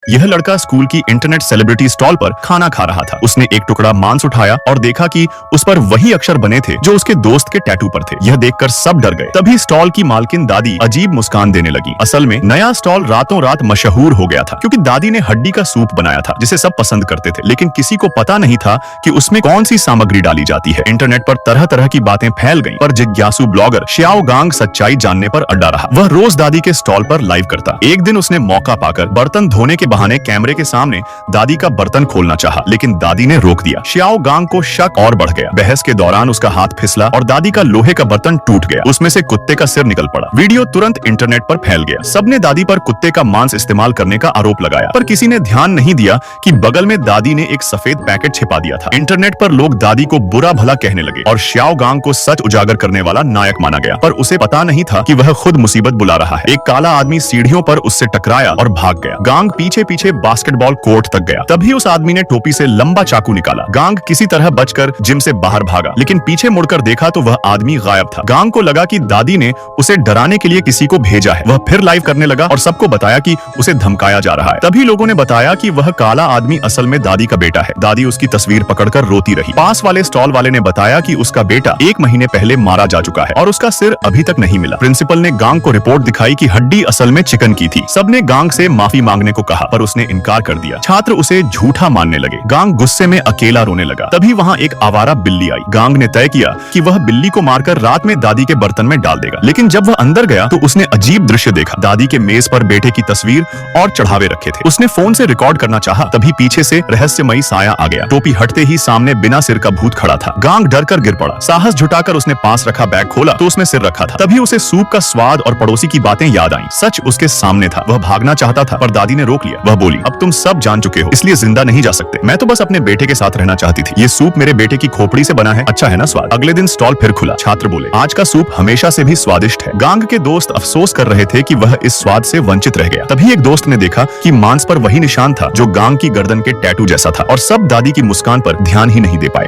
यह लड़का स्कूल की इंटरनेट सेलिब्रिटी स्टॉल पर खाना खा रहा था। उसने एक टुकड़ा मांस उठाया और देखा कि उस पर वही अक्षर बने थे जो उसके दोस्त के टैटू पर थे। यह देखकर सब डर गए। तभी स्टॉल की मालकिन दादी अजीब मुस्कान देने लगी। असल में नया स्टॉल रातों रात मशहूर हो गया था क्योंकि दादी ने हड्डी का सूप बनाया था जिसे सब पसंद करते थे, लेकिन किसी को पता नहीं था कि उसमें कौन सी सामग्री डाली जाती है। इंटरनेट पर तरह तरह की बातें फैल गईं, पर जिज्ञासु ब्लॉगर श्याओ गांग सच्चाई जानने पर अड़ा रहा। वह रोज दादी के स्टॉल पर लाइव करता। एक दिन उसने मौका पाकर बर्तन धोने के बहाने कैमरे के सामने दादी का बर्तन खोलना चाहा, लेकिन दादी ने रोक दिया। श्याओ गांग को शक और बढ़ गया। बहस के दौरान उसका हाथ फिसला और दादी का लोहे का बर्तन टूट गया। उसमें से कुत्ते का सिर निकल पड़ा। वीडियो तुरंत इंटरनेट पर फैल गया। सबने दादी पर कुत्ते का मांस इस्तेमाल करने का आरोप लगाया, पर किसी ने ध्यान नहीं दिया कि बगल में दादी ने एक सफेद पैकेट छिपा दिया था। इंटरनेट पर लोग दादी को बुरा भला कहने लगे और श्याओ गांग को सच उजागर करने वाला नायक माना गया, पर उसे पता नहीं था कि वह खुद मुसीबत बुला रहा है। एक काला आदमी सीढ़ियों पर उससे टकराया और भाग गया। गांग पीछे पीछे बास्केटबॉल कोर्ट तक गया। तभी उस आदमी ने टोपी से लंबा चाकू निकाला। गांग किसी तरह बचकर जिम से बाहर भागा, लेकिन पीछे मुड़कर देखा तो वह आदमी गायब था। गांग को लगा कि दादी ने उसे डराने के लिए किसी को भेजा है। वह फिर लाइव करने लगा और सबको बताया कि उसे धमकाया जा रहा है। तभी लोगों ने बताया कि वह काला आदमी असल में दादी का बेटा है। दादी उसकी तस्वीर पकड़कर रोती रही। पास वाले स्टॉल वाले ने बताया कि उसका बेटा 1 महीने पहले मारा जा चुका है और उसका सिर अभी तक नहीं मिला। प्रिंसिपल ने गांग को रिपोर्ट दिखाई कि हड्डी असल में चिकन की थी। सबने गांग से माफी मांगने को कहा, पर उसने इनकार कर दिया। छात्र उसे झूठा मानने लगे। गांग गुस्से में अकेला रोने लगा। तभी वहां एक आवारा बिल्ली आई। गांग ने तय किया कि वह बिल्ली को मारकर रात में दादी के बर्तन में डाल देगा, लेकिन जब वह अंदर गया तो उसने अजीब दृश्य देखा। दादी के मेज पर बेटे की तस्वीर और चढ़ावे रखे थे। उसने फोन से रिकॉर्ड करना चाहा, तभी पीछे से रहस्यमयी साया आ गया। टोपी हटते ही सामने बिना सिर का भूत खड़ा था। गांग डर कर गिर पड़ा। साहस जुटाकर उसने पास रखा बैग खोला तो उसमें सिर रखा था। तभी उसे सूप का स्वाद और पड़ोसी की बातें याद आईं। सच उसके सामने था। वह भागना चाहता था, पर दादी ने रोक लिया। वह बोली, अब तुम सब जान चुके हो, इसलिए जिंदा नहीं जा सकते। मैं तो बस अपने बेटे के साथ रहना चाहती थी। ये सूप मेरे बेटे की खोपड़ी से बना है। अच्छा है ना स्वाद? अगले दिन स्टॉल फिर खुला। छात्र बोले, आज का सूप हमेशा से भी स्वादिष्ट है। गांग के दोस्त अफसोस कर रहे थे कि वह इस स्वाद से वंचित रह गया। तभी एक दोस्त ने देखा कि मांस पर वही निशान था जो गांग की गर्दन के टैटू जैसा था, और सब दादी की मुस्कान पर ध्यान ही नहीं दे पाए।